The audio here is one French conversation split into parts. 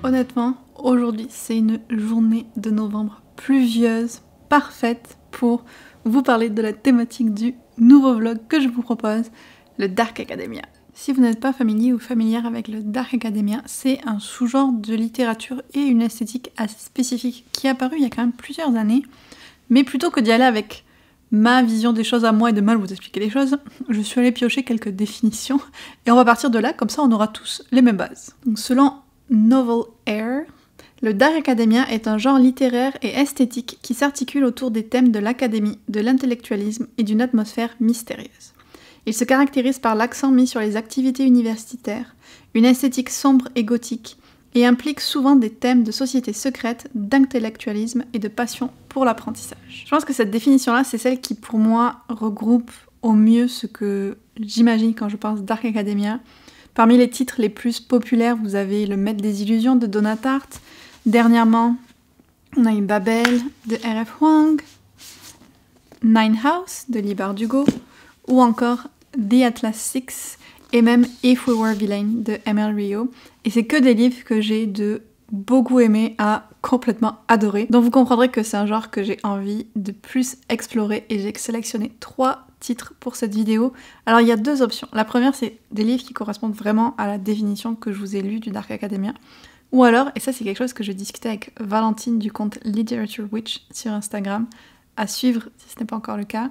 Honnêtement, aujourd'hui, c'est une journée de novembre pluvieuse, parfaite pour vous parler de la thématique du nouveau vlog que je vous propose, le Dark Academia. Si vous n'êtes pas familier ou familière avec le Dark Academia, c'est un sous-genre de littérature et une esthétique assez spécifique qui est apparu il y a quand même plusieurs années. Mais plutôt que d'y aller avec ma vision des choses à moi et de mal vous expliquer les choses, je suis allée piocher quelques définitions et on va partir de là, comme ça on aura tous les mêmes bases. Donc selon Novel Air, le Dark Academia est un genre littéraire et esthétique qui s'articule autour des thèmes de l'académie, de l'intellectualisme et d'une atmosphère mystérieuse. Il se caractérise par l'accent mis sur les activités universitaires, une esthétique sombre et gothique, et implique souvent des thèmes de société secrète, d'intellectualisme et de passion pour l'apprentissage. Je pense que cette définition-là, c'est celle qui, pour moi, regroupe au mieux ce que j'imagine quand je pense Dark Academia. Parmi les titres les plus populaires, vous avez Le Maître des Illusions de Donna Tartt. Dernièrement, on a eu Babel de R.F. Huang, Nine House de Leigh Bardugo, ou encore The Atlas Six, et même If We Were Villain de M.L. Rio. Et c'est que des livres que j'ai de beaucoup aimé à complètement adoré. Donc vous comprendrez que c'est un genre que j'ai envie de plus explorer et j'ai sélectionné 3 titres pour cette vidéo. Alors il y a 2 options. La première, c'est des livres qui correspondent vraiment à la définition que je vous ai lue du Dark Academia. Ou alors, et ça c'est quelque chose que je discutais avec Valentine du compte Literature Witch sur Instagram, à suivre si ce n'est pas encore le cas,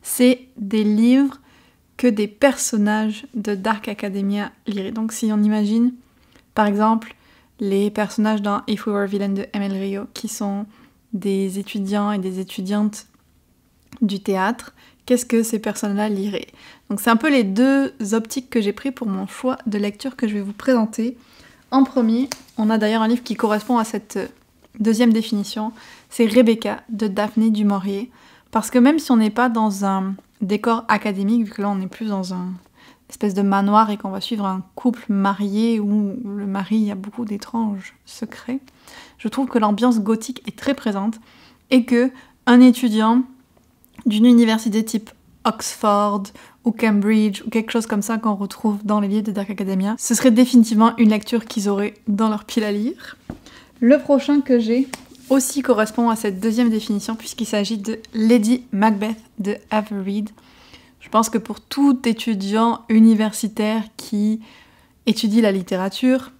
c'est des livres que des personnages de Dark Academia liraient. Donc si on imagine, par exemple, les personnages dans If We Were Villain de M.L. Rio, qui sont des étudiants et des étudiantes du théâtre, qu'est-ce que ces personnes-là liraient? Donc c'est un peu les 2 optiques que j'ai pris pour mon choix de lecture que je vais vous présenter. En premier, on a d'ailleurs un livre qui correspond à cette deuxième définition, c'est Rebecca de Daphné du Maurier, parce que même si on n'est pas dans un décor académique, vu que là on est plus dans un espèce de manoir et qu'on va suivre un couple marié où le mari a beaucoup d'étranges secrets, je trouve que l'ambiance gothique est très présente et que un étudiant d'une université type Oxford ou Cambridge ou quelque chose comme ça qu'on retrouve dans les livres de Dark Academia, ce serait définitivement une lecture qu'ils auraient dans leur pile à lire. Le prochain que j'ai aussi correspond à cette deuxième définition puisqu'il s'agit de Lady Macbeth de Ava Reid. Je pense que pour tout étudiant universitaire qui étudie la littérature,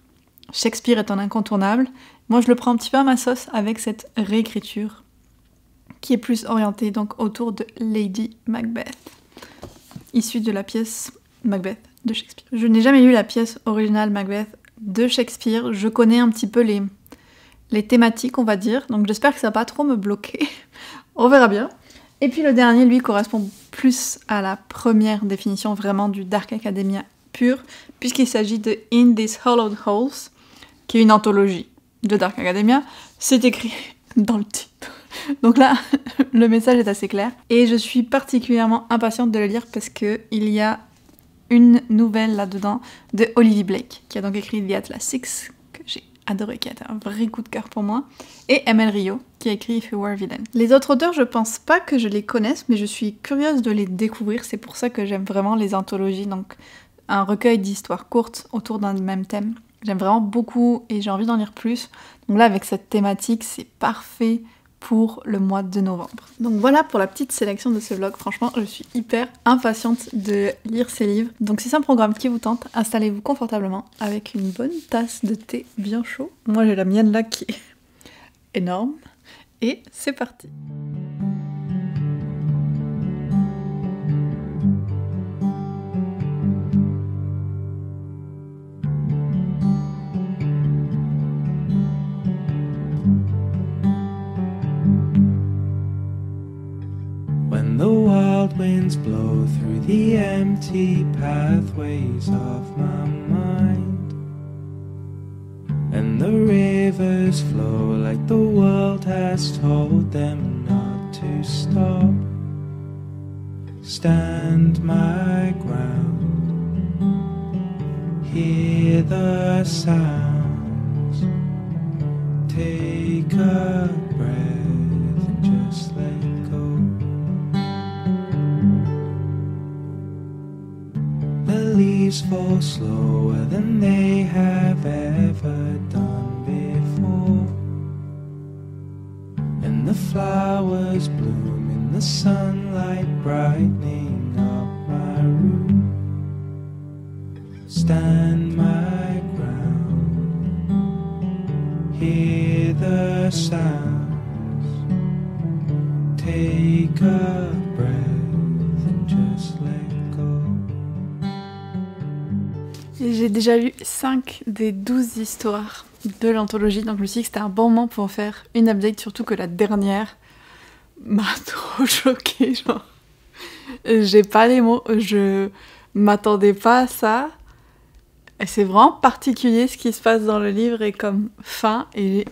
Shakespeare est un incontournable. Moi, je le prends un petit peu à ma sauce avec cette réécriture qui est plus orientée donc autour de Lady Macbeth, issue de la pièce Macbeth de Shakespeare. Je n'ai jamais lu la pièce originale Macbeth de Shakespeare. Je connais un petit peu les thématiques, on va dire, donc j'espère que ça va pas trop me bloquer. On verra bien. Et puis le dernier, lui, correspond plus à la première définition vraiment du Dark Academia pur, puisqu'il s'agit de In These Hollowed Halls, qui est une anthologie de Dark Academia. C'est écrit dans le titre. Donc là, le message est assez clair. Et je suis particulièrement impatiente de le lire parce qu'il y a une nouvelle là-dedans de Olivia Blake, qui a donc écrit The Atlas Six, que j'ai adoré, qui a été un vrai coup de cœur pour moi, et M.L. Rio, qui a écrit If You Were Villain. Les autres auteurs, je pense pas que je les connaisse, mais je suis curieuse de les découvrir, c'est pour ça que j'aime vraiment les anthologies, donc un recueil d'histoires courtes autour d'un même thème. J'aime vraiment beaucoup et j'ai envie d'en lire plus. Donc là, avec cette thématique, c'est parfait pour le mois de novembre. Donc voilà pour la petite sélection de ce vlog. Franchement, je suis hyper impatiente de lire ces livres. Donc si c'est un programme qui vous tente, installez-vous confortablement avec une bonne tasse de thé bien chaud. Moi j'ai la mienne là qui est énorme. Et c'est parti. When the wild winds blow through the empty pathways of my mind, and the rivers flow like the world has told them not to stop, stand my ground, hear the sounds, take a breath and just let go. The leaves fall slower than they have ever done before. and the flowers bloom in the sunlight brightening up my room. Stand my ground, hear the sounds, take a breath and just let go. J'ai déjà lu 5 des 12 histoires de l'anthologie, donc je me suis dit que c'était un bon moment pour faire une update, surtout que la dernière m'a trop choquée, genre. J'ai pas les mots, je m'attendais pas à ça. Et c'est vraiment particulier ce qui se passe dans le livre et comme fin, et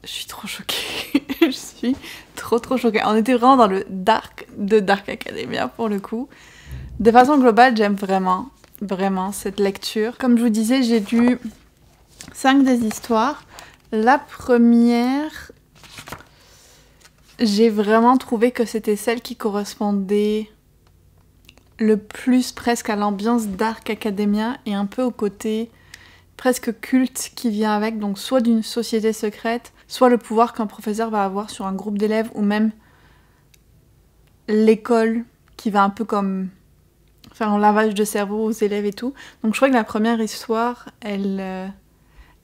je suis trop choquée. Je suis trop choquée. On était vraiment dans le dark de Dark Academia pour le coup. De façon globale, j'aime vraiment cette lecture. Comme je vous disais, j'ai lu 5 des histoires. La première, j'ai vraiment trouvé que c'était celle qui correspondait le plus presque à l'ambiance Dark Academia et un peu au côté presque culte qui vient avec, donc soit d'une société secrète, soit le pouvoir qu'un professeur va avoir sur un groupe d'élèves, ou même l'école qui va un peu comme faire un lavage de cerveau aux élèves et tout. Donc je crois que la première histoire, elle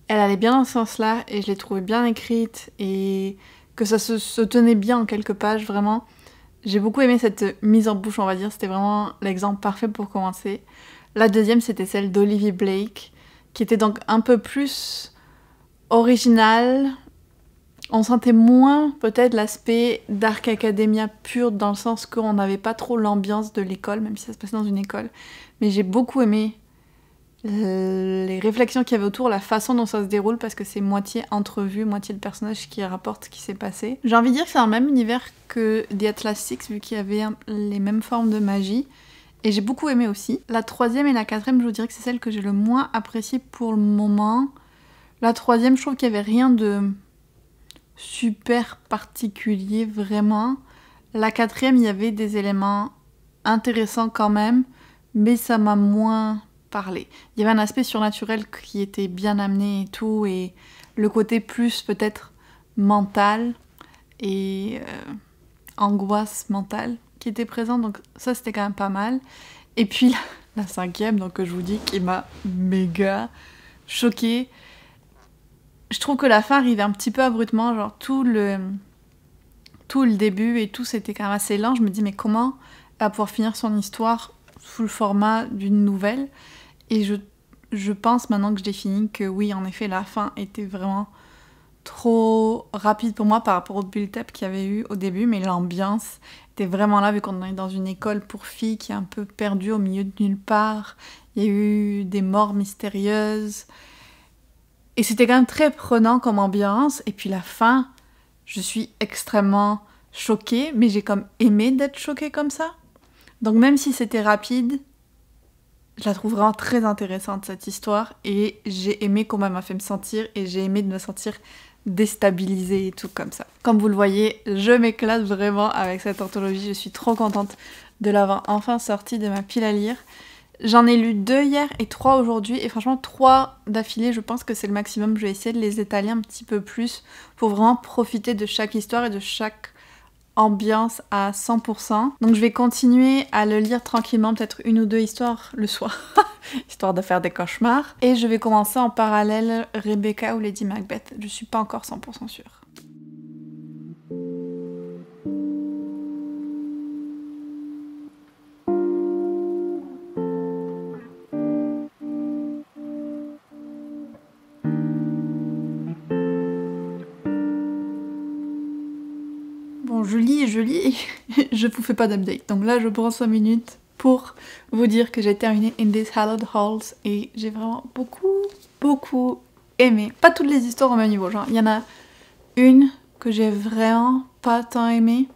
allait bien dans ce sens-là, et je l'ai trouvée bien écrite, et que ça se tenait bien en quelques pages, vraiment. J'ai beaucoup aimé cette mise en bouche, on va dire, c'était vraiment l'exemple parfait pour commencer. La deuxième, c'était celle d'Olivia Blake, qui était donc un peu plus originale. On sentait moins peut-être l'aspect Dark Academia pur, dans le sens qu'on n'avait pas trop l'ambiance de l'école, même si ça se passait dans une école. Mais j'ai beaucoup aimé les réflexions qu'il y avait autour, la façon dont ça se déroule, parce que c'est moitié entrevue, moitié le personnage qui rapporte ce qui s'est passé. J'ai envie de dire que c'est dans le même univers que The Atlas Six, vu qu'il y avait les mêmes formes de magie, et j'ai beaucoup aimé aussi. La troisième et la quatrième, je vous dirais que c'est celle que j'ai le moins appréciée pour le moment. La troisième, je trouve qu'il n'y avait rien de super particulier, vraiment. La quatrième, il y avait des éléments intéressants quand même, mais ça m'a moins parlé. Il y avait un aspect surnaturel qui était bien amené et tout, et le côté plus peut-être mental et angoisse mentale qui était présent, donc ça c'était quand même pas mal. Et puis la cinquième, donc que je vous dis, qui m'a méga choquée. Je trouve que la fin arrivait un petit peu abruptement, genre tout le début et tout, c'était quand même assez lent. Je me dis mais comment elle va pouvoir finir son histoire sous le format d'une nouvelle? Et je pense maintenant que je l'ai fini que oui, en effet, la fin était vraiment trop rapide pour moi par rapport au build-up qu'il y avait eu au début, mais l'ambiance était vraiment là, vu qu'on est dans une école pour filles qui est un peu perdue au milieu de nulle part. Il y a eu des morts mystérieuses. Et c'était quand même très prenant comme ambiance. Et puis la fin, je suis extrêmement choquée, mais j'ai comme aimé d'être choquée comme ça. Donc même si c'était rapide, je la trouve vraiment très intéressante cette histoire, et j'ai aimé comment elle m'a fait me sentir, et j'ai aimé de me sentir déstabilisée et tout comme ça. Comme vous le voyez, je m'éclate vraiment avec cette anthologie, je suis trop contente de l'avoir enfin sortie de ma pile à lire. J'en ai lu 2 hier et 3 aujourd'hui, et franchement 3 d'affilée, je pense que c'est le maximum. Je vais essayer de les étaler un petit peu plus pour vraiment profiter de chaque histoire et de chaque ambiance à 100%. Donc je vais continuer à le lire tranquillement, peut-être 1 ou 2 histoires le soir, histoire de faire des cauchemars. Et je vais commencer en parallèle Rebecca ou Lady Macbeth, je suis pas encore 100% sûre. Bon, je lis, je vous fais pas d'update. Donc là, je prends 5 minutes pour vous dire que j'ai terminé In These Hallowed Halls et j'ai vraiment beaucoup aimé. Pas toutes les histoires au même niveau, genre il y en a une que j'ai vraiment pas tant aimée,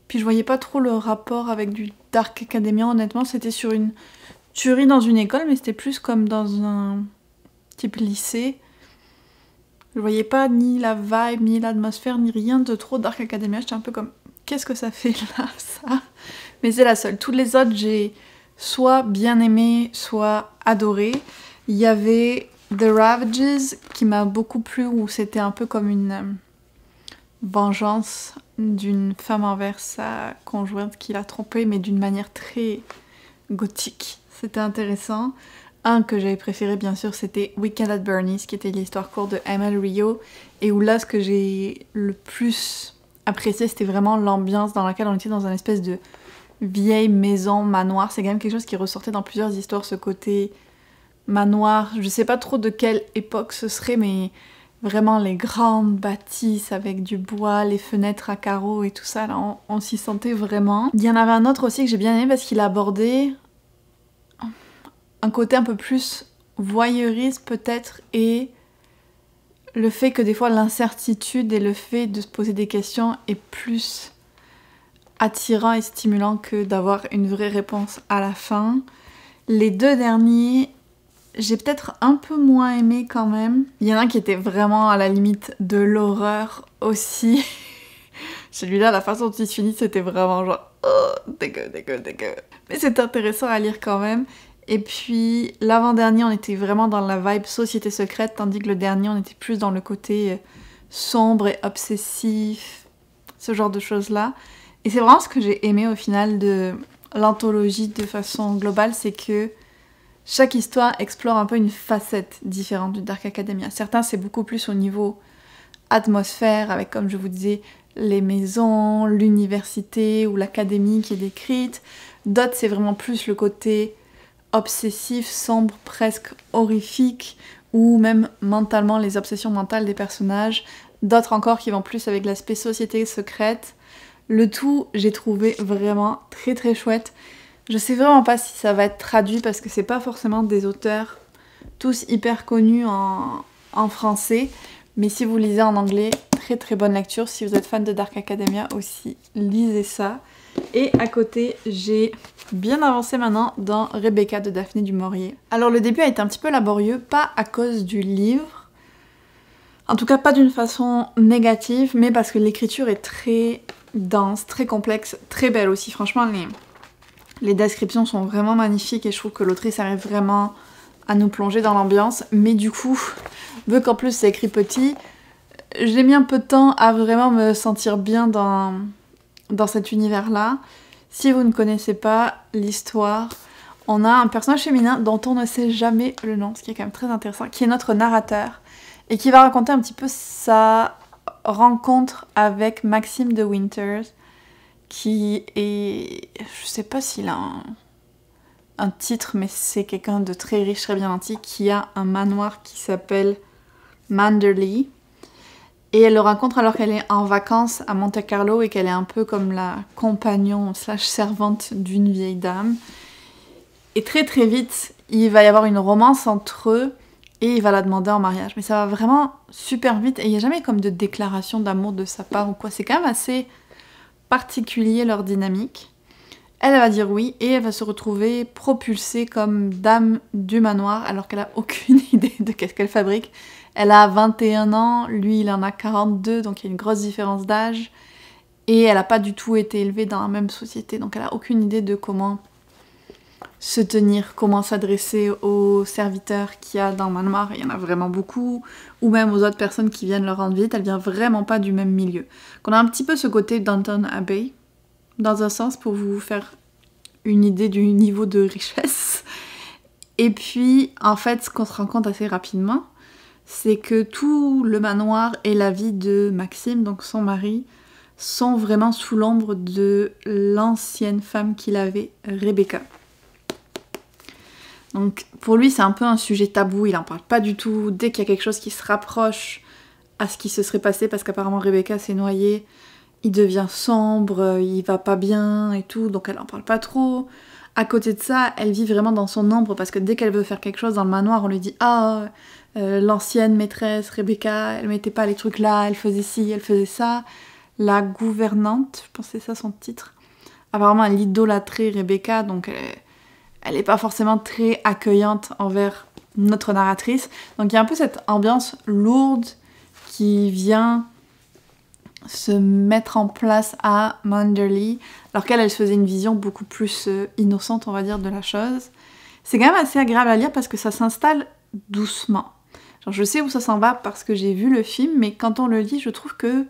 puis je voyais pas trop le rapport avec du Dark Academia, honnêtement. C'était sur une tuerie dans une école, mais c'était plus comme dans un type lycée. Je voyais pas ni la vibe, ni l'atmosphère, ni rien de trop Dark Academia. J'étais un peu comme, qu'est-ce que ça fait là, ça? Mais c'est la seule. Toutes les autres, j'ai soit bien aimé, soit adoré. Il y avait The Ravages qui m'a beaucoup plu, où c'était un peu comme une vengeance d'une femme envers sa conjointe qui l'a trompée, mais d'une manière très gothique. C'était intéressant. Un que j'avais préféré, bien sûr, c'était Weekend at Bernie's, qui était l'histoire courte de Emma Rio, et où là, ce que j'ai le plus apprécié, c'était vraiment l'ambiance dans laquelle on était dans une espèce de vieille maison, manoir. C'est quand même quelque chose qui ressortait dans plusieurs histoires, ce côté manoir. Je sais pas trop de quelle époque ce serait, mais vraiment les grandes bâtisses avec du bois, les fenêtres à carreaux et tout ça, là, on s'y sentait vraiment. Il y en avait un autre aussi que j'ai bien aimé parce qu'il abordait un côté un peu plus voyeuriste peut-être, et le fait que des fois l'incertitude et le fait de se poser des questions est plus attirant et stimulant que d'avoir une vraie réponse à la fin. Les deux derniers, j'ai peut-être un peu moins aimé quand même. Il y en a un qui était vraiment à la limite de l'horreur aussi. Celui-là, la façon dont il se finit, c'était vraiment genre oh, dégueu, dégueu, dégueu. Mais c'est intéressant à lire quand même. Et puis l'avant-dernier, on était vraiment dans la vibe société secrète, tandis que le dernier, on était plus dans le côté sombre et obsessif, ce genre de choses-là. Et c'est vraiment ce que j'ai aimé au final de l'anthologie de façon globale, c'est que chaque histoire explore un peu une facette différente du Dark Academia. Certains, c'est beaucoup plus au niveau atmosphère, avec, comme je vous disais, les maisons, l'université ou l'académie qui est décrite. D'autres, c'est vraiment plus le côté obsessif, sombre, presque horrifique, ou même mentalement, les obsessions mentales des personnages. D'autres encore qui vont plus avec l'aspect société secrète. Le tout, j'ai trouvé vraiment très très chouette. Je sais vraiment pas si ça va être traduit parce que c'est pas forcément des auteurs tous hyper connus en français. Mais si vous lisez en anglais, très très bonne lecture. Si vous êtes fan de Dark Academia aussi, lisez ça. Et à côté, j'ai bien avancé maintenant dans Rebecca de Daphné du Maurier. Alors le début a été un petit peu laborieux, pas à cause du livre, en tout cas pas d'une façon négative, mais parce que l'écriture est très dense, très complexe, très belle aussi. Franchement, les descriptions sont vraiment magnifiques et je trouve que l'autrice arrive vraiment à nous plonger dans l'ambiance. Mais du coup, vu qu'en plus c'est écrit petit, j'ai mis un peu de temps à vraiment me sentir bien dans cet univers-là. Si vous ne connaissez pas l'histoire, on a un personnage féminin dont on ne sait jamais le nom, ce qui est quand même très intéressant, qui est notre narrateur, et qui va raconter un petit peu sa rencontre avec Maxime de Winters, qui est... je sais pas s'il a un titre, mais c'est quelqu'un de très riche, très bien nanti, qui a un manoir qui s'appelle Manderley. Et elle le rencontre alors qu'elle est en vacances à Monte Carlo et qu'elle est un peu comme la compagnon / servante d'une vieille dame. Et très très vite, il va y avoir une romance entre eux et il va la demander en mariage. Mais ça va vraiment super vite et il n'y a jamais comme de déclaration d'amour de sa part ou quoi. C'est quand même assez particulier leur dynamique. Elle va dire oui et elle va se retrouver propulsée comme dame du manoir alors qu'elle a aucune idée de qu'est-ce qu'elle fabrique. Elle a 21 ans, lui il en a 42, donc il y a une grosse différence d'âge. Et elle n'a pas du tout été élevée dans la même société, donc elle n'a aucune idée de comment se tenir, comment s'adresser aux serviteurs qu'il y a dans le manoir. Il y en a vraiment beaucoup, ou même aux autres personnes qui viennent leur rendre visite. Elle vient vraiment pas du même milieu. On a un petit peu ce côté Downton Abbey, dans un sens, pour vous faire une idée du niveau de richesse. Et puis, en fait, ce qu'on se rend compte assez rapidement, c'est que tout le manoir et la vie de Maxime, donc son mari, sont vraiment sous l'ombre de l'ancienne femme qu'il avait, Rebecca. Donc pour lui c'est un peu un sujet tabou, il en parle pas du tout. Dès qu'il y a quelque chose qui se rapproche à ce qui se serait passé, parce qu'apparemment Rebecca s'est noyée, il devient sombre, il va pas bien et tout, donc elle en parle pas trop. À côté de ça, elle vit vraiment dans son ombre parce que dès qu'elle veut faire quelque chose dans le manoir, on lui dit « Ah, l'ancienne maîtresse Rebecca, elle mettait pas les trucs là, elle faisait ci, elle faisait ça. » La gouvernante, je pense que c'est ça son titre, apparemment elle idolâtrait Rebecca, donc elle est pas forcément très accueillante envers notre narratrice. Donc il y a un peu cette ambiance lourde qui vient se mettre en place à Manderley, alors qu'elle se faisait une vision beaucoup plus innocente, on va dire, de la chose. C'est quand même assez agréable à lire parce que ça s'installe doucement. Genre, je sais où ça s'en va parce que j'ai vu le film, mais quand on le lit, je trouve que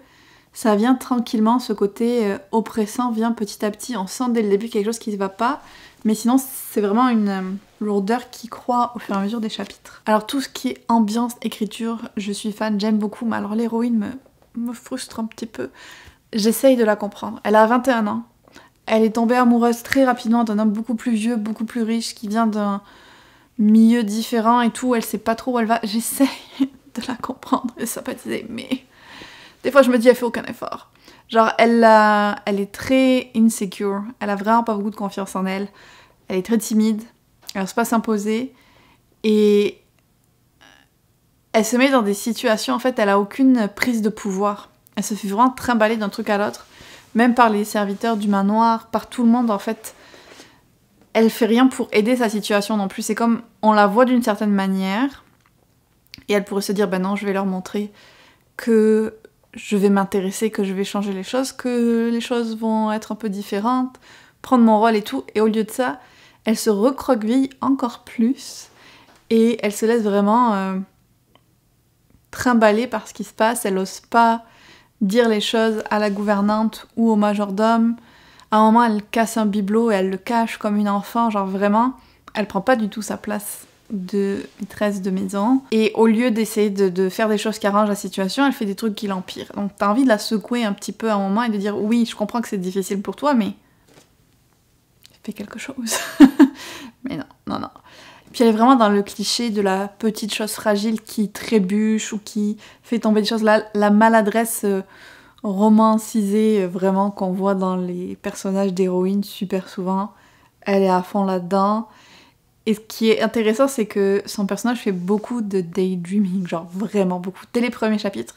ça vient tranquillement, ce côté oppressant vient petit à petit, on sent dès le début quelque chose qui ne va pas, mais sinon c'est vraiment une lourdeur qui croît au fur et à mesure des chapitres. Alors tout ce qui est ambiance, écriture, je suis fan, j'aime beaucoup, mais alors l'héroïne me frustre un petit peu. J'essaye de la comprendre. Elle a 21 ans, elle est tombée amoureuse très rapidement d'un homme beaucoup plus vieux, beaucoup plus riche, qui vient d'un milieu différent et tout, elle sait pas trop où elle va. J'essaye de la comprendre et de sympathiser, mais des fois je me dis elle fait aucun effort. Genre elle est très insecure, elle a vraiment pas beaucoup de confiance en elle, elle est très timide, elle n'ose pas s'imposer et elle se met dans des situations, en fait elle a aucune prise de pouvoir. Elle se fait vraiment trimballer d'un truc à l'autre, même par les serviteurs du manoir, par tout le monde en fait. Elle fait rien pour aider sa situation non plus, c'est comme on la voit d'une certaine manière et elle pourrait se dire ben non je vais leur montrer que je vais m'intéresser, que je vais changer les choses, que les choses vont être un peu différentes, prendre mon rôle et tout. Et au lieu de ça, elle se recroqueville encore plus et elle se laisse vraiment trimballer par ce qui se passe. Elle n'ose pas dire les choses à la gouvernante ou au majordome. À un moment, elle casse un bibelot et elle le cache comme une enfant. Genre vraiment, elle prend pas du tout sa place de maîtresse de maison. Et au lieu d'essayer de faire des choses qui arrangent la situation, elle fait des trucs qui l'empirent. Donc t'as envie de la secouer un petit peu à un moment et de dire oui, je comprends que c'est difficile pour toi, mais fais quelque chose. Mais non. Puis elle est vraiment dans le cliché de la petite chose fragile qui trébuche ou qui fait tomber des choses. La maladresse romancisée vraiment qu'on voit dans les personnages d'héroïnes super souvent. Elle est à fond là-dedans. Et ce qui est intéressant, c'est que son personnage fait beaucoup de daydreaming, genre vraiment beaucoup. Dès les premiers chapitres,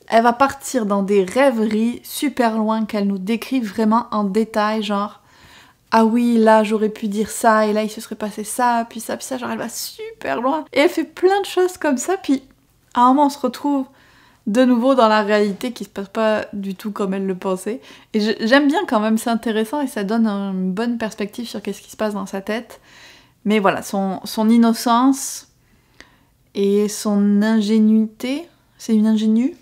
elle va partir dans des rêveries super loin qu'elle nous décrit vraiment en détail, genre ah oui, là j'aurais pu dire ça, et là il se serait passé ça, puis ça, genre elle va super loin. Et elle fait plein de choses comme ça, puis à un moment on se retrouve de nouveau dans la réalité qui se passe pas du tout comme elle le pensait. Et j'aime bien quand même, c'est intéressant et ça donne une bonne perspective sur qu'est-ce qui se passe dans sa tête. Mais voilà, son innocence et son ingénuité, c'est une ingénue,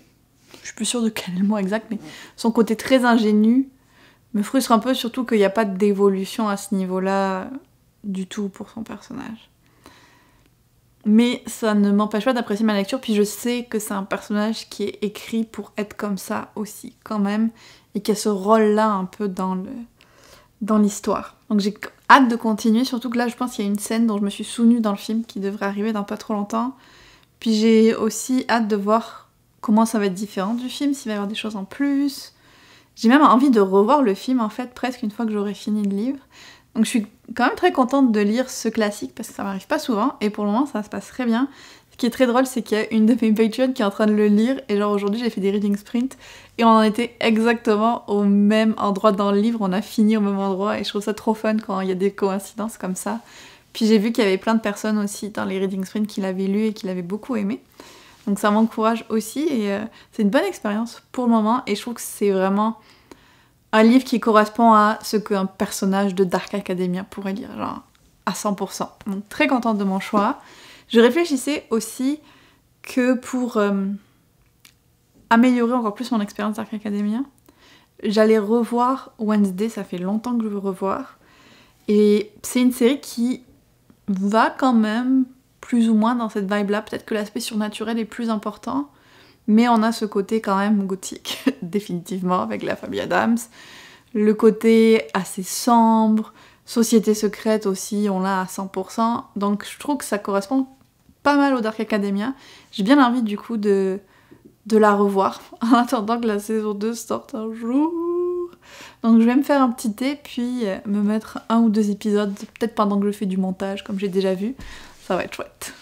je suis plus sûre de quel est le mot exact, mais son côté très ingénu me frustre un peu, surtout qu'il n'y a pas d'évolution à ce niveau-là du tout pour son personnage. Mais ça ne m'empêche pas d'apprécier ma lecture, puis je sais que c'est un personnage qui est écrit pour être comme ça aussi, quand même, et qui a ce rôle-là un peu dans l'histoire. Donc j'ai hâte de continuer, surtout que là je pense qu'il y a une scène dont je me suis souvenue dans le film qui devrait arriver dans pas trop longtemps. Puis j'ai aussi hâte de voir comment ça va être différent du film, s'il va y avoir des choses en plus. J'ai même envie de revoir le film en fait presque une fois que j'aurai fini le livre. Donc je suis quand même très contente de lire ce classique parce que ça m'arrive pas souvent et pour le moment ça se passe très bien. Ce qui est très drôle, c'est qu'il y a une de mes Patreons qui est en train de le lire et genre aujourd'hui j'ai fait des reading sprints et on en était exactement au même endroit dans le livre, on a fini au même endroit et je trouve ça trop fun quand il y a des coïncidences comme ça. Puis j'ai vu qu'il y avait plein de personnes aussi dans les reading sprints qui l'avaient lu et qui l'avaient beaucoup aimé. Donc ça m'encourage aussi et c'est une bonne expérience pour le moment et je trouve que c'est vraiment un livre qui correspond à ce qu'un personnage de Dark Academia pourrait lire, genre à 100%. Donc très contente de mon choix. Je réfléchissais aussi que pour améliorer encore plus mon expérience Dark Academia, j'allais revoir Wednesday, ça fait longtemps que je veux revoir. Et c'est une série qui va quand même plus ou moins dans cette vibe-là. Peut-être que l'aspect surnaturel est plus important, mais on a ce côté quand même gothique, définitivement, avec la famille Addams. Le côté assez sombre, société secrète aussi, on l'a à 100%. Donc je trouve que ça correspond pas mal au Dark Academia. J'ai bien envie du coup de la revoir, en attendant que la saison 2 sorte un jour. Donc je vais me faire un petit thé, puis me mettre 1 ou 2 épisodes, peut-être pendant que je fais du montage, comme j'ai déjà vu. Ça va être chouette.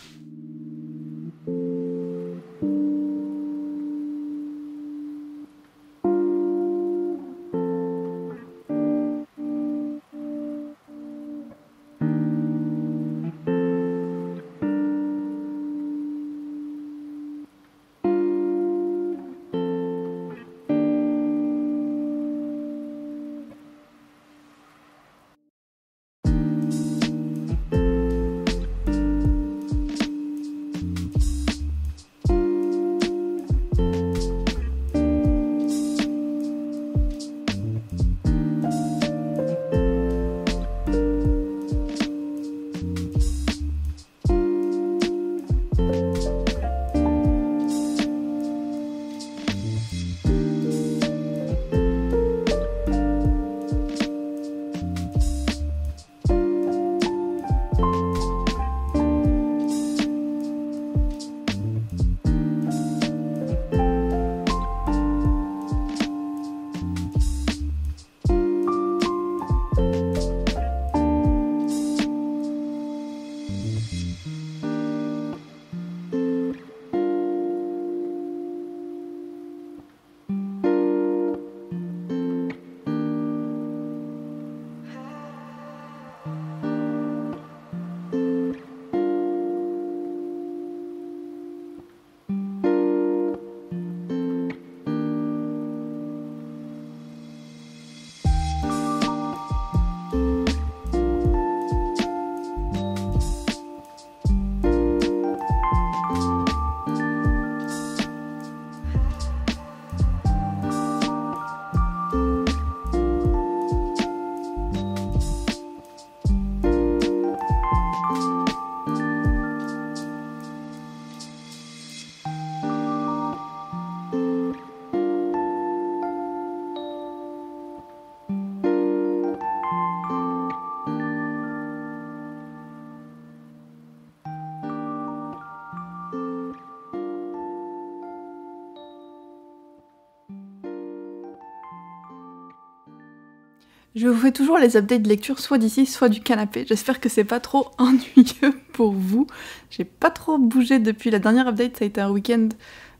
Je vous fais toujours les updates de lecture soit d'ici, soit du canapé. J'espère que c'est pas trop ennuyeux pour vous. J'ai pas trop bougé depuis la dernière update, ça a été un week-end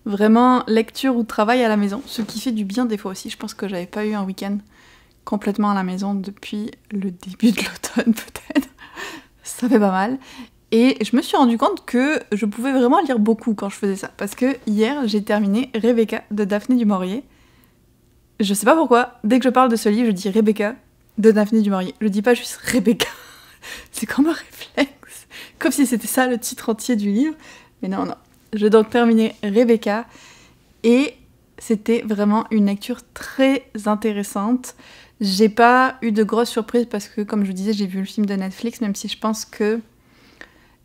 vraiment lecture ou travail à la maison, ce qui fait du bien des fois aussi. Je pense que j'avais pas eu un week-end complètement à la maison depuis le début de l'automne peut-être. Ça fait pas mal. Et je me suis rendu compte que je pouvais vraiment lire beaucoup quand je faisais ça. Parce que hier, j'ai terminé Rebecca de Daphné du Maurier. Je sais pas pourquoi, dès que je parle de ce livre, je dis Rebecca de Daphné du Maurier. Je dis pas juste Rebecca. C'est comme un réflexe. Comme si c'était ça le titre entier du livre. Mais non, non. J'ai donc terminé Rebecca. Et c'était vraiment une lecture très intéressante. J'ai pas eu de grosses surprises parce que, comme je vous disais, j'ai vu le film de Netflix, même si je pense que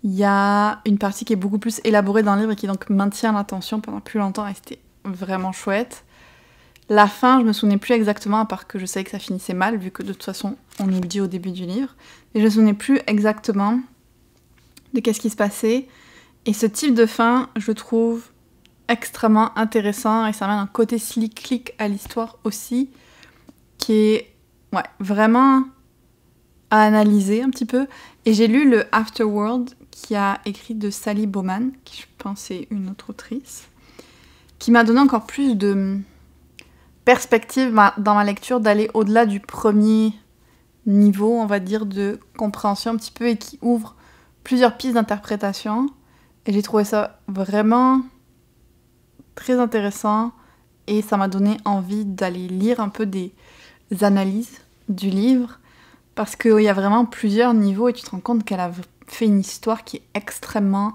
il y a une partie qui est beaucoup plus élaborée dans le livre et qui donc maintient l'attention pendant plus longtemps et c'était vraiment chouette. La fin, je me souvenais plus exactement, à part que je savais que ça finissait mal, vu que de toute façon, on nous le dit au début du livre. Et je me souvenais plus exactement de qu'est-ce qui se passait. Et ce type de fin, je le trouve extrêmement intéressant et ça amène un côté slick à l'histoire aussi, qui est vraiment à analyser un petit peu. Et j'ai lu le Afterworld qui a écrit de Sally Bowman, qui je pense est une autre autrice, qui m'a donné encore plus de perspective dans ma lecture d'aller au-delà du premier niveau, on va dire, de compréhension un petit peu et qui ouvre plusieurs pistes d'interprétation. Et j'ai trouvé ça vraiment très intéressant et ça m'a donné envie d'aller lire un peu des analyses du livre parce qu'il y a vraiment plusieurs niveaux et tu te rends compte qu'elle a fait une histoire qui est extrêmement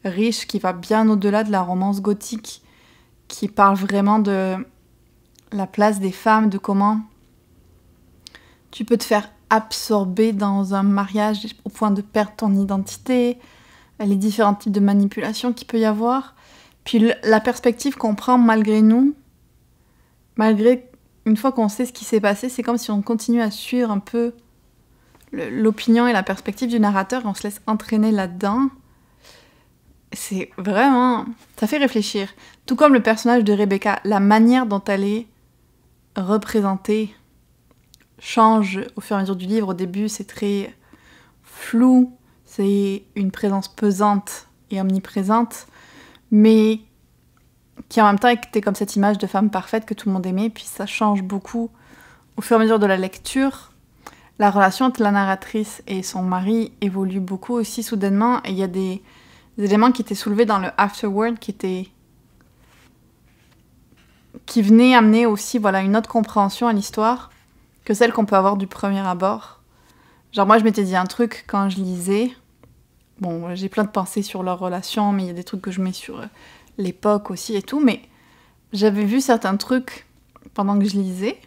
riche, qui va bien au-delà de la romance gothique, qui parle vraiment de la place des femmes, de comment tu peux te faire absorber dans un mariage au point de perdre ton identité, les différents types de manipulations qu'il peut y avoir, puis la perspective qu'on prend malgré nous, malgré une fois qu'on sait ce qui s'est passé, c'est comme si on continue à suivre un peu l'opinion et la perspective du narrateur et on se laisse entraîner là-dedans. C'est vraiment... ça fait réfléchir. Tout comme le personnage de Rebecca, la manière dont elle est représentée change au fur et à mesure du livre. Au début, c'est très flou, c'est une présence pesante et omniprésente, mais qui en même temps était comme cette image de femme parfaite que tout le monde aimait, puis ça change beaucoup au fur et à mesure de la lecture. La relation entre la narratrice et son mari évolue beaucoup aussi soudainement, et il y a des éléments qui étaient soulevés dans le Afterword qui venaient amener aussi une autre compréhension à l'histoire que celle qu'on peut avoir du premier abord. Genre moi je m'étais dit un truc quand je lisais, bon j'ai plein de pensées sur leur relation, mais il y a des trucs que je mets sur l'époque aussi et tout, mais j'avais vu certains trucs pendant que je lisais,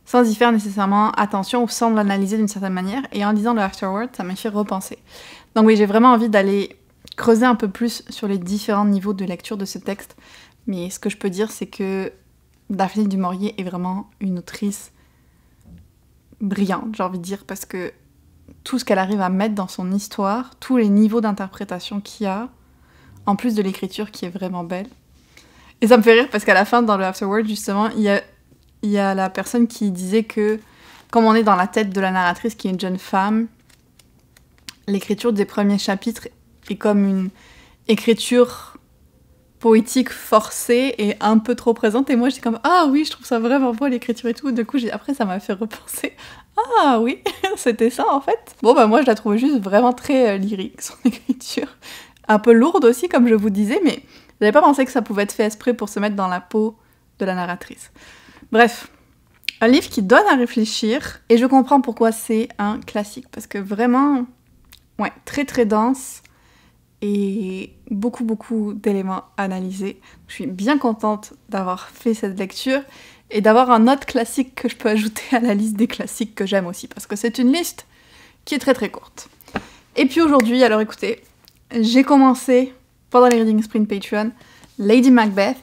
sans y faire nécessairement attention ou sans l'analyser d'une certaine manière, et en lisant le Afterword, ça m'a fait repenser. Donc oui, j'ai vraiment envie d'aller creuser un peu plus sur les différents niveaux de lecture de ce texte, mais ce que je peux dire, c'est que Daphné du Maurier est vraiment une autrice brillante, j'ai envie de dire, parce que tout ce qu'elle arrive à mettre dans son histoire, tous les niveaux d'interprétation qu'il y a, en plus de l'écriture qui est vraiment belle. Et ça me fait rire parce qu'à la fin, dans le Afterword, justement, il y a la personne qui disait que, comme on est dans la tête de la narratrice qui est une jeune femme, l'écriture des premiers chapitres est comme une écriture poétique forcée et un peu trop présente. Et moi, j'étais comme, ah oui, je trouve ça vraiment beau l'écriture et tout. Du coup, après, ça m'a fait repenser, ah oui, c'était ça en fait. Bon, bah moi, je la trouvais juste vraiment très lyrique, son écriture. Un peu lourde aussi, comme je vous disais, mais j'avais pas pensé que ça pouvait être fait exprès pour se mettre dans la peau de la narratrice. Bref, un livre qui donne à réfléchir, et je comprends pourquoi c'est un classique, parce que vraiment, ouais, très très dense, et beaucoup d'éléments analysés. Je suis bien contente d'avoir fait cette lecture, et d'avoir un autre classique que je peux ajouter à la liste des classiques que j'aime aussi, parce que c'est une liste qui est très très courte. Et puis aujourd'hui, alors écoutez, j'ai commencé, pendant les Reading Sprint Patreon, Lady Macbeth,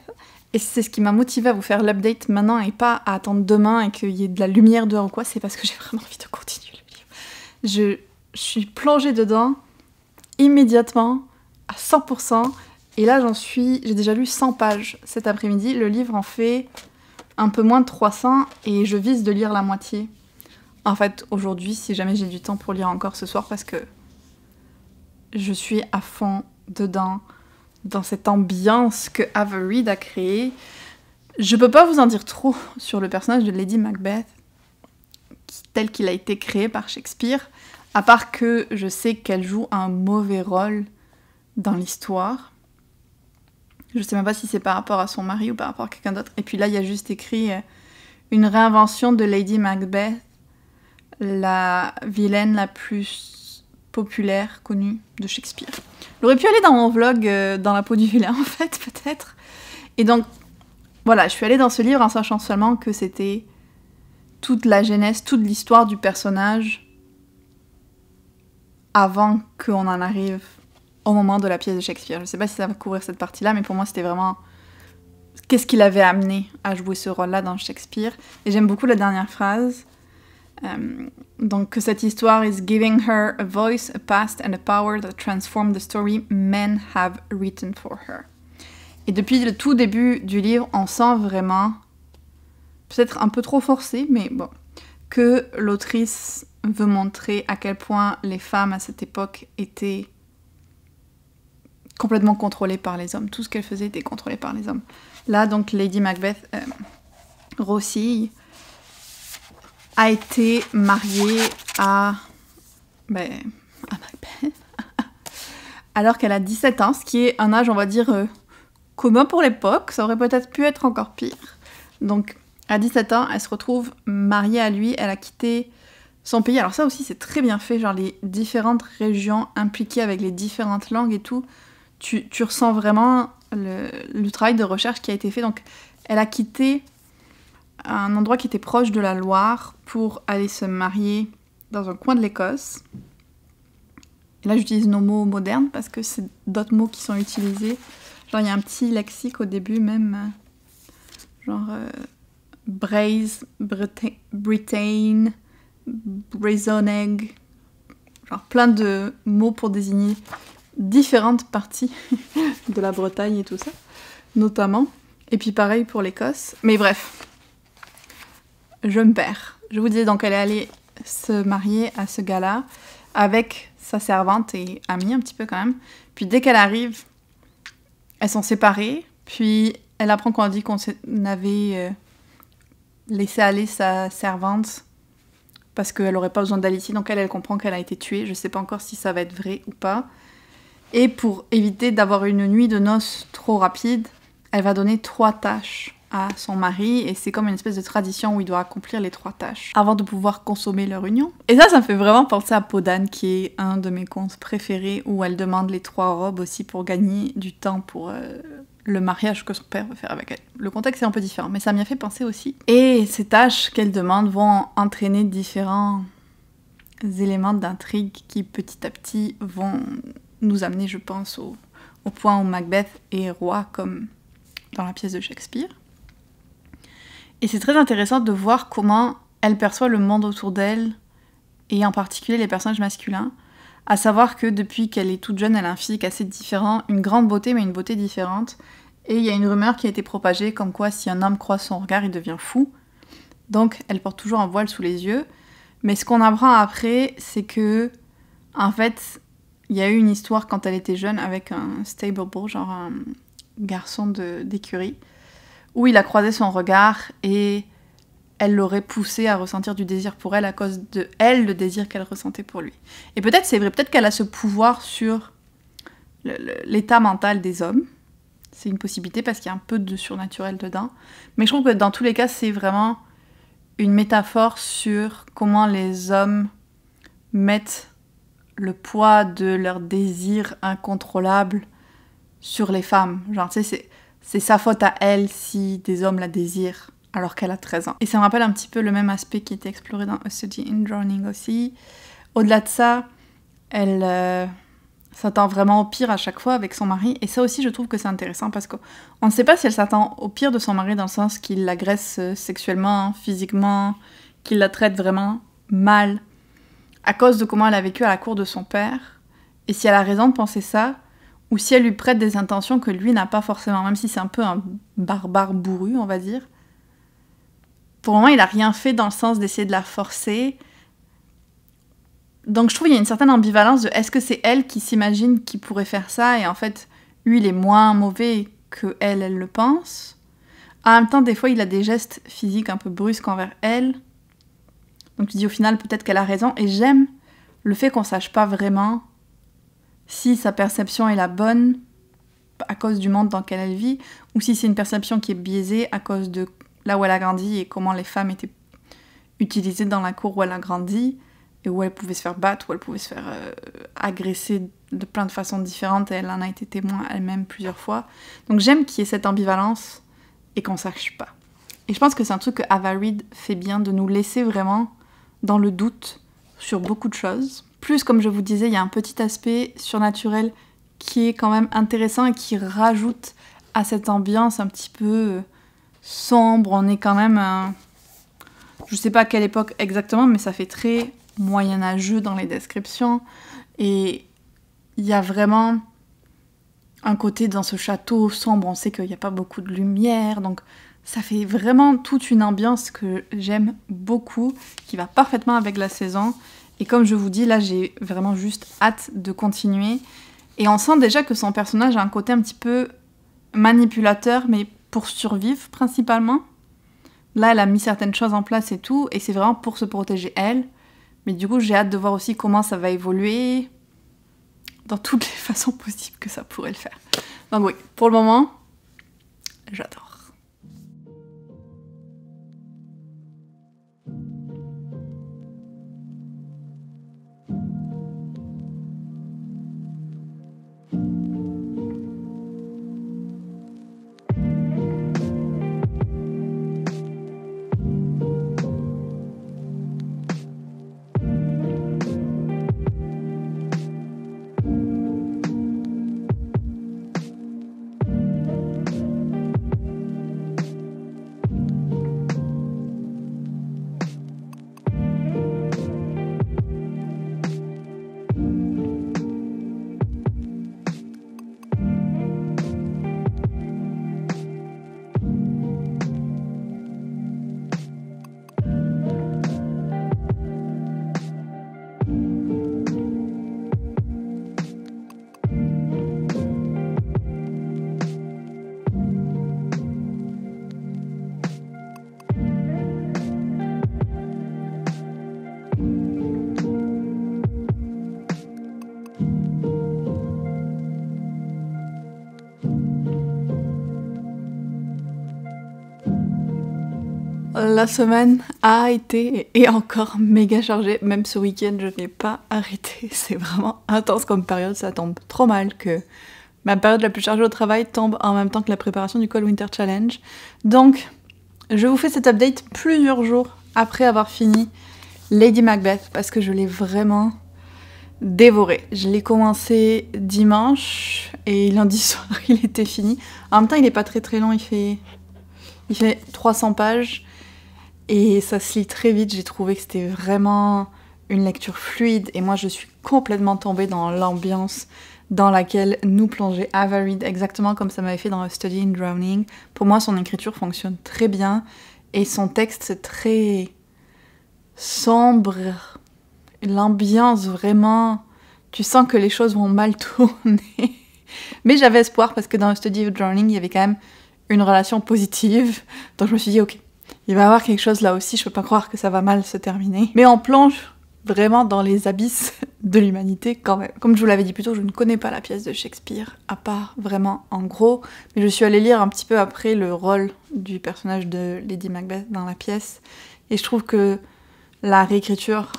et c'est ce qui m'a motivée à vous faire l'update maintenant et pas à attendre demain et qu'il y ait de la lumière dehors ou quoi, c'est parce que j'ai vraiment envie de continuer le livre. Je suis plongée dedans immédiatement, à 100%, et là j'ai déjà lu 100 pages cet après-midi, le livre en fait un peu moins de 300 et je vise de lire la moitié. En fait, aujourd'hui, si jamais j'ai du temps pour lire encore ce soir, parce que je suis à fond dedans, dans cette ambiance que Avery a créée. Je peux pas vous en dire trop sur le personnage de Lady Macbeth, tel qu'il a été créé par Shakespeare, à part que je sais qu'elle joue un mauvais rôle dans l'histoire. Je sais même pas si c'est par rapport à son mari ou par rapport à quelqu'un d'autre. Et puis là, il y a juste écrit une réinvention de Lady Macbeth, la vilaine la plus populaire, connue de Shakespeare. J'aurais pu aller dans mon vlog dans la peau du vilain, en fait, peut-être. Et donc, voilà, je suis allée dans ce livre en sachant seulement que c'était toute la genèse, toute l'histoire du personnage avant qu'on en arrive au moment de la pièce de Shakespeare. Je sais pas si ça va couvrir cette partie-là, mais pour moi, c'était vraiment qu'est-ce qui l'avait amené à jouer ce rôle-là dans Shakespeare. Et j'aime beaucoup la dernière phrase. Donc que cette histoire is giving her a voice, a past and a power that transform the story men have written for her. Et depuis le tout début du livre, on sent vraiment, peut-être un peu trop forcé, mais bon, que l'autrice veut montrer à quel point les femmes à cette époque étaient complètement contrôlées par les hommes. Tout ce qu'elle faisait était contrôlé par les hommes. Là, donc, Lady Macbeth Rossille a été mariée à Macbeth, alors qu'elle a 17 ans, ce qui est un âge, on va dire, commun pour l'époque. Ça aurait peut-être pu être encore pire. Donc, à 17 ans, elle se retrouve mariée à lui, elle a quitté son pays. Alors ça aussi, c'est très bien fait, genre les différentes régions impliquées avec les différentes langues et tout. Tu ressens vraiment le travail de recherche qui a été fait. Donc, elle a quitté un endroit qui était proche de la Loire pour aller se marier dans un coin de l'Écosse. Et là, j'utilise nos mots modernes parce que c'est d'autres mots qui sont utilisés. Genre, il y a un petit lexique au début même, genre Braise, Britain, Braisonneg, genre plein de mots pour désigner différentes parties de la Bretagne et tout ça, notamment. Et puis pareil pour l'Écosse. Mais bref, je me perds. Je vous disais donc qu'elle est allée se marier à ce gars-là avec sa servante et amie un petit peu quand même. Puis dès qu'elle arrive, elles sont séparées. Puis elle apprend qu'on a dit qu'on avait laissé aller sa servante parce qu'elle n'aurait pas besoin d'aller ici. Donc elle comprend qu'elle a été tuée. Je ne sais pas encore si ça va être vrai ou pas. Et pour éviter d'avoir une nuit de noces trop rapide, elle va donner 3 tâches à son mari, et c'est comme une espèce de tradition où il doit accomplir les 3 tâches avant de pouvoir consommer leur union. Et ça me fait vraiment penser à Peau d'âne, qui est un de mes contes préférés, où elle demande les 3 robes aussi pour gagner du temps pour le mariage que son père veut faire avec elle. Le contexte est un peu différent, mais ça m'y a fait penser aussi. Et ces tâches qu'elle demande vont entraîner différents éléments d'intrigue qui petit à petit vont nous amener, je pense, au point où Macbeth est roi, comme dans la pièce de Shakespeare. Et c'est très intéressant de voir comment elle perçoit le monde autour d'elle, et en particulier les personnages masculins, à savoir que depuis qu'elle est toute jeune, elle a un physique assez différent, une grande beauté, mais une beauté différente. Et il y a une rumeur qui a été propagée comme quoi si un homme croise son regard, il devient fou. Donc elle porte toujours un voile sous les yeux. Mais ce qu'on apprend après, c'est que En fait, il y a eu une histoire quand elle était jeune avec un stable bull, genre un garçon d'écurie, où il a croisé son regard et elle l'aurait poussé à ressentir du désir pour elle à cause de elle, le désir qu'elle ressentait pour lui. Et peut-être c'est vrai, peut-être qu'elle a ce pouvoir sur l'état mental des hommes. C'est une possibilité parce qu'il y a un peu de surnaturel dedans. Mais je trouve que dans tous les cas, c'est vraiment une métaphore sur comment les hommes mettent le poids de leur désir incontrôlable sur les femmes. Genre, tu sais, c'est sa faute à elle si des hommes la désirent alors qu'elle a 13 ans. Et ça me rappelle un petit peu le même aspect qui était exploré dans A Study in Drowning aussi. Au-delà de ça, elle s'attend vraiment au pire à chaque fois avec son mari. Et ça aussi, je trouve que c'est intéressant parce qu'on ne sait pas si elle s'attend au pire de son mari dans le sens qu'il l'agresse sexuellement, physiquement, qu'il la traite vraiment mal à cause de comment elle a vécu à la cour de son père, et si elle a raison de penser ça, ou si elle lui prête des intentions que lui n'a pas forcément, même si c'est un peu un barbare bourru, on va dire. Pour le moment, il n'a rien fait dans le sens d'essayer de la forcer. Donc je trouve qu'il y a une certaine ambivalence de est-ce que c'est elle qui s'imagine qu'il pourrait faire ça, et en fait, lui, il est moins mauvais que elle le pense. En même temps, des fois, il a des gestes physiques un peu brusques envers elle. Donc tu dis au final peut-être qu'elle a raison, et j'aime le fait qu'on sache pas vraiment si sa perception est la bonne à cause du monde dans lequel elle vit, ou si c'est une perception qui est biaisée à cause de là où elle a grandi et comment les femmes étaient utilisées dans la cour où elle a grandi, et où elle pouvait se faire battre, où elle pouvait se faire agresser de plein de façons différentes, et elle en a été témoin elle-même plusieurs fois. Donc j'aime qu'il y ait cette ambivalence et qu'on sache pas. Et je pense que c'est un truc que Ava Reid fait bien, de nous laisser vraiment dans le doute sur beaucoup de choses. Plus, comme je vous disais, il y a un petit aspect surnaturel qui est quand même intéressant et qui rajoute à cette ambiance un petit peu sombre. On est quand même... je sais pas à quelle époque exactement, mais ça fait très moyenâgeux dans les descriptions. Et il y a vraiment un côté dans ce château sombre, on sait qu'il n'y a pas beaucoup de lumière, donc ça fait vraiment toute une ambiance que j'aime beaucoup, qui va parfaitement avec la saison. Et comme je vous dis, là, j'ai vraiment juste hâte de continuer. Et on sent déjà que son personnage a un côté un petit peu manipulateur, mais pour survivre principalement. Là, elle a mis certaines choses en place et tout, et c'est vraiment pour se protéger elle. Mais du coup, j'ai hâte de voir aussi comment ça va évoluer dans toutes les façons possibles que ça pourrait le faire. Donc oui, pour le moment, j'adore. La semaine a été et est encore méga chargée, même ce week-end je n'ai pas arrêté, c'est vraiment intense comme période, ça tombe trop mal que ma période la plus chargée au travail tombe en même temps que la préparation du Cold Winter Challenge. Donc je vous fais cet update plusieurs jours après avoir fini Lady Macbeth parce que je l'ai vraiment dévoré. Je l'ai commencé dimanche et lundi soir il était fini. En même temps il est pas très très long, il fait 300 pages. Et ça se lit très vite, j'ai trouvé que c'était vraiment une lecture fluide. Et moi, je suis complètement tombée dans l'ambiance dans laquelle nous plongeait Ava Reid, exactement comme ça m'avait fait dans A Study in Drowning. Pour moi, son écriture fonctionne très bien. Et son texte, c'est très sombre. L'ambiance vraiment tu sens que les choses vont mal tourner. Mais j'avais espoir parce que dans le study of journaling, il y avait quand même une relation positive. Donc je me suis dit, ok, il va y avoir quelque chose là aussi, je peux pas croire que ça va mal se terminer. Mais on plonge vraiment dans les abysses de l'humanité quand même. Comme je vous l'avais dit plus tôt, je ne connais pas la pièce de Shakespeare, à part vraiment en gros. Mais je suis allée lire un petit peu après le rôle du personnage de Lady Macbeth dans la pièce. Et je trouve que la réécriture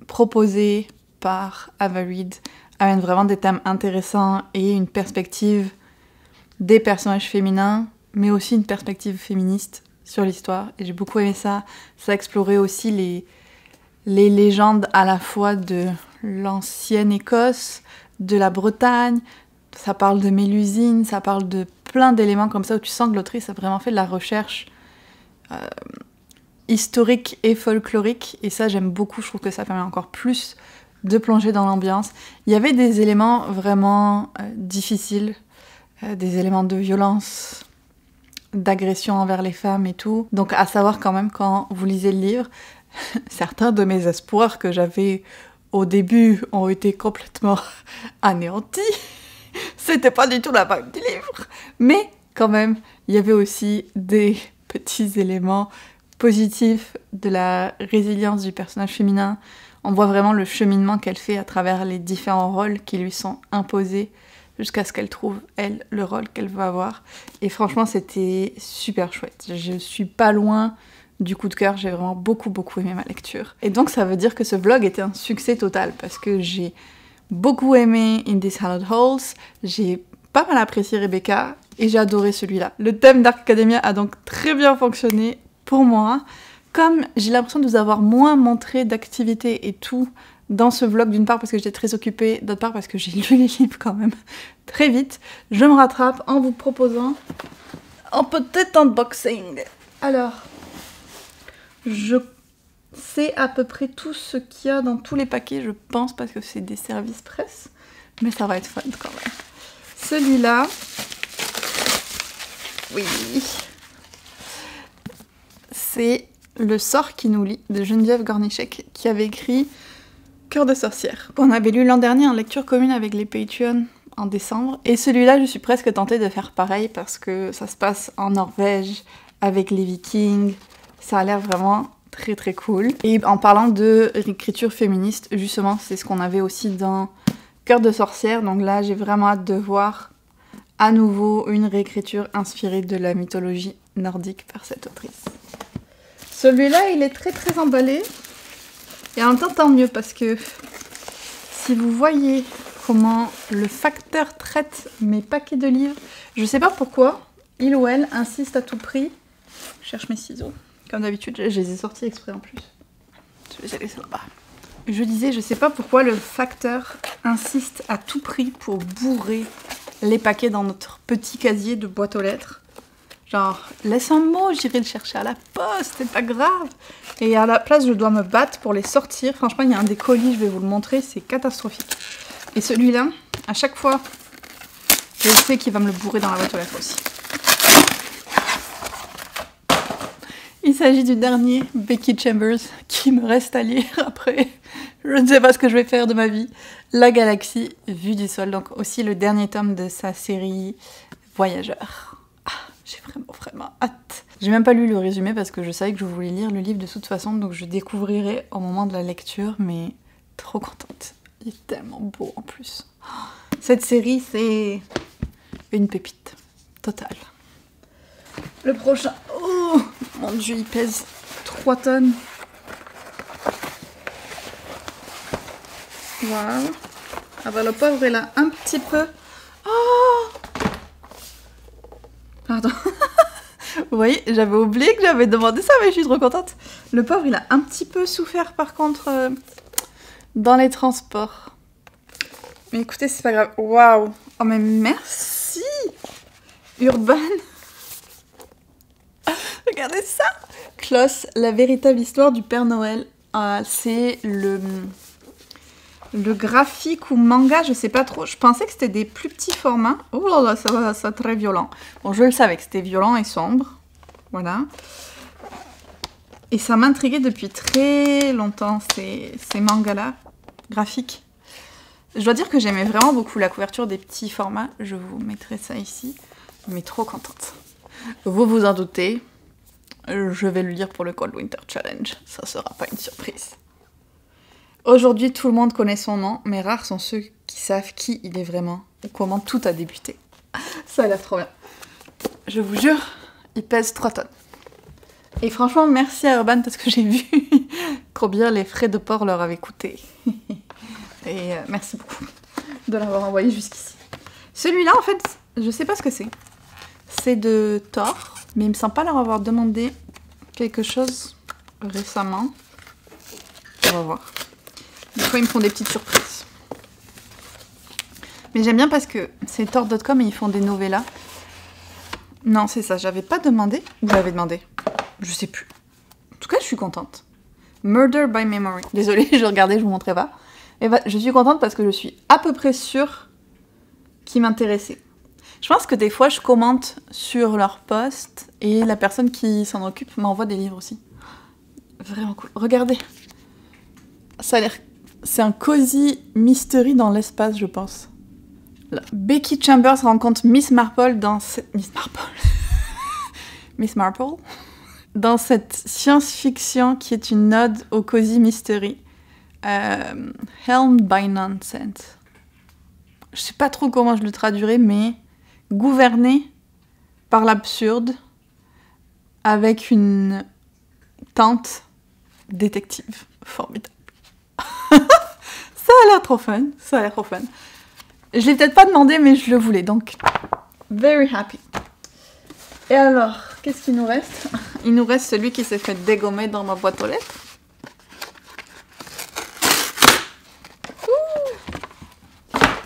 proposée par Ava Reid amène vraiment des thèmes intéressants et une perspective des personnages féminins, mais aussi une perspective féministe sur l'histoire. Et j'ai beaucoup aimé ça. Ça explorait aussi les légendes à la fois de l'ancienne Écosse, de la Bretagne. Ça parle de Mélusine, ça parle de plein d'éléments comme ça où tu sens que l'autrice a vraiment fait de la recherche historique et folklorique. Et ça, j'aime beaucoup. Je trouve que ça permet encore plus de plonger dans l'ambiance. Il y avait des éléments vraiment difficiles, des éléments de violence, d'agression envers les femmes et tout. Donc à savoir quand même, quand vous lisez le livre, certains de mes espoirs que j'avais au début ont été complètement anéantis. C'était pas du tout la vibe du livre. Mais quand même, il y avait aussi des petits éléments positifs de la résilience du personnage féminin. On voit vraiment le cheminement qu'elle fait à travers les différents rôles qui lui sont imposés jusqu'à ce qu'elle trouve, elle, le rôle qu'elle veut avoir. Et franchement, c'était super chouette. Je suis pas loin du coup de cœur, j'ai vraiment beaucoup aimé ma lecture. Et donc ça veut dire que ce vlog était un succès total, parce que j'ai beaucoup aimé In These Hallowed Halls, j'ai pas mal apprécié Rebecca, et j'ai adoré celui-là. Le thème Dark Academia a donc très bien fonctionné pour moi. Comme j'ai l'impression de vous avoir moins montré d'activités et tout dans ce vlog, d'une part parce que j'étais très occupée, d'autre part parce que j'ai lu les livres quand même très vite, je me rattrape en vous proposant un petit unboxing. Alors, je sais à peu près tout ce qu'il y a dans tous les paquets, je pense, parce que c'est des services presse, mais ça va être fun quand même. Celui-là, oui, c'est Le sort qui nous lie de Geneviève Gornichek, qui avait écrit Cœur de sorcière, qu'on avait lu l'an dernier en lecture commune avec les Patreons en décembre. Et celui-là, je suis presque tentée de faire pareil parce que ça se passe en Norvège avec les Vikings. Ça a l'air vraiment très cool. Et en parlant de écriture féministe, justement, c'est ce qu'on avait aussi dans Cœur de sorcière. Donc là, j'ai vraiment hâte de voir à nouveau une réécriture inspirée de la mythologie nordique par cette autrice. Celui-là, il est très emballé. Et en même temps, tant mieux, parce que si vous voyez comment le facteur traite mes paquets de livres, je sais pas pourquoi, il ou elle insiste à tout prix. Je cherche mes ciseaux. Comme d'habitude, je les ai sortis exprès en plus. Je vais les laisser là-bas. Je disais, je sais pas pourquoi le facteur insiste à tout prix pour bourrer les paquets dans notre petit casier de boîte aux lettres. Genre, laisse un mot, j'irai le chercher à la poste, c'est pas grave. Et à la place, je dois me battre pour les sortir. Franchement, il y a un des colis, je vais vous le montrer, c'est catastrophique. Et celui-là, à chaque fois, je sais qu'il va me le bourrer dans la boîte aux lettres aussi. Il s'agit du dernier Becky Chambers qui me reste à lire après. Je ne sais pas ce que je vais faire de ma vie. La galaxie vue du sol, donc aussi le dernier tome de sa série Voyageurs. J'ai vraiment hâte. J'ai même pas lu le résumé parce que je savais que je voulais lire le livre de toute façon, donc je découvrirai au moment de la lecture, mais trop contente. Il est tellement beau en plus. Cette série, c'est une pépite totale. Le prochain, oh mon dieu, il pèse 3 tonnes. Waouh. Ah bah le pauvre, il a un petit peu... Oh, pardon. Vous voyez, j'avais oublié que j'avais demandé ça, mais je suis trop contente. Le pauvre, il a un petit peu souffert par contre dans les transports. Mais écoutez, c'est pas grave. Waouh. Oh mais merci Urban. Regardez ça. Klaus, la véritable histoire du Père Noël. C'est le graphique ou manga, je sais pas trop. Je pensais que c'était des plus petits formats. Oh là là, ça va, c'est très violent. Bon, je le savais que c'était violent et sombre. Voilà. Et ça m'intriguait depuis très longtemps, ces mangas-là, graphiques. Je dois dire que j'aimais vraiment beaucoup la couverture des petits formats. Je vous mettrai ça ici. Mais trop contente. Vous vous en doutez, je vais le lire pour le Cold Winter Challenge. Ça sera pas une surprise. Aujourd'hui, tout le monde connaît son nom, mais rares sont ceux qui savent qui il est vraiment ou comment tout a débuté. Ça a l'air trop bien. Je vous jure, il pèse 3 tonnes. Et franchement, merci à Urban parce que j'ai vu combien les frais de port leur avaient coûté. Et merci beaucoup de l'avoir envoyé jusqu'ici. Celui-là, en fait, je sais pas ce que c'est. C'est de Thor, mais il me semble pas leur avoir demandé quelque chose récemment. On va voir. Des fois, ils me font des petites surprises. Mais j'aime bien parce que c'est Thor.com et ils font des novellas. Non, c'est ça, j'avais pas demandé. Ou j'avais demandé. Je sais plus. En tout cas, je suis contente. Murder by Memory. Désolée, je regardais, je vous montrais pas. Et bah, je suis contente parce que je suis à peu près sûre qu'ils m'intéressaient. Je pense que des fois, je commente sur leur post et la personne qui s'en occupe m'envoie des livres aussi. Vraiment cool. Regardez. Ça a l'air... C'est un cozy mystery dans l'espace, je pense. Là. Becky Chambers rencontre Miss Marple dans cette... Miss Marple. Miss Marple. Dans cette science-fiction qui est une ode au cozy mystery. Helmed by Nonsense. Je sais pas trop comment je le traduirais, mais gouverné par l'absurde avec une tante détective. Formidable. Ça a l'air trop fun. Ça a l'air trop fun. Je l'ai peut-être pas demandé, mais je le voulais, donc very happy. Et alors, qu'est-ce qu'il nous reste? Il nous reste celui qui s'est fait dégommer dans ma boîte aux lettres.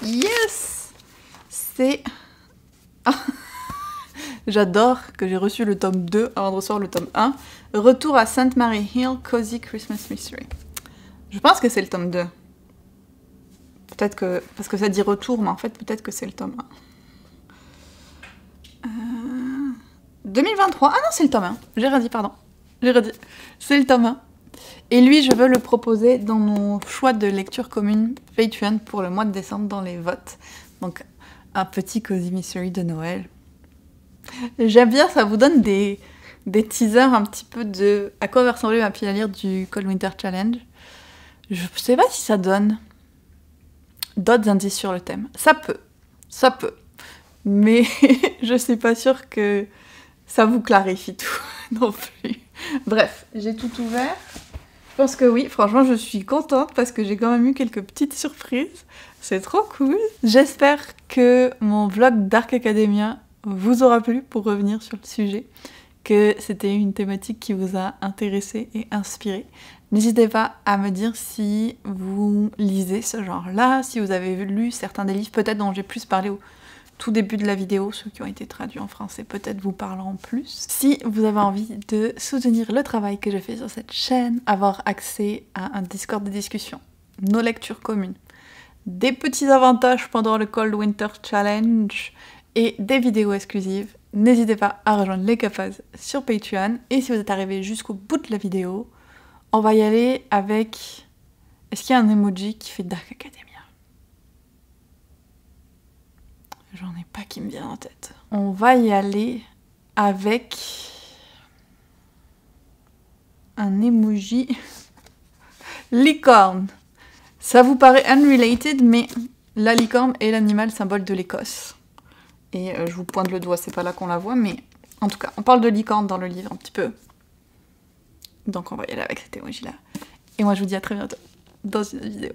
Yes! C'est... J'adore que j'ai reçu le tome 2 avant de recevoir le tome 1. Retour à St. Mary Hill, Cozy Christmas Mystery. Je pense que c'est le tome 2. Peut-être que... Parce que ça dit retour, mais en fait, peut-être que c'est le tome 1. 2023. Ah non, c'est le tome 1. J'ai redit, pardon. J'ai redit. C'est le tome 1. Et lui, je veux le proposer dans nos choix de lecture commune Patreon pour le mois de décembre dans les votes. Donc, un petit Cozy Mystery de Noël. J'aime bien, ça vous donne des teasers un petit peu de à quoi va ressembler ma pile à lire du Cold Winter Challenge. Je sais pas si ça donne d'autres indices sur le thème. Ça peut. Mais je suis pas sûre que ça vous clarifie tout non plus. Bref, j'ai tout ouvert. Je pense que oui, franchement, je suis contente parce que j'ai quand même eu quelques petites surprises. C'est trop cool. J'espère que mon vlog Dark Academia vous aura plu pour revenir sur le sujet, que c'était une thématique qui vous a intéressé et inspiré. N'hésitez pas à me dire si vous lisez ce genre-là, si vous avez lu certains des livres peut-être dont j'ai plus parlé au tout début de la vidéo, ceux qui ont été traduits en français peut-être vous parleront plus. Si vous avez envie de soutenir le travail que je fais sur cette chaîne, avoir accès à un Discord de discussion, nos lectures communes, des petits avantages pendant le Cold Winter Challenge et des vidéos exclusives, n'hésitez pas à rejoindre les Caphas sur Patreon. Et si vous êtes arrivé jusqu'au bout de la vidéo, on va y aller avec... Est-ce qu'il y a un emoji qui fait Dark Academia? J'en ai pas qui me vient en tête. On va y aller avec un emoji licorne. Ça vous paraît unrelated, mais la licorne est l'animal symbole de l'Écosse. Et je vous pointe le doigt, c'est pas là qu'on la voit, mais en tout cas, on parle de licorne dans le livre un petit peu. Donc on va y aller avec cet emoji-là. Et moi je vous dis à très bientôt dans une autre vidéo.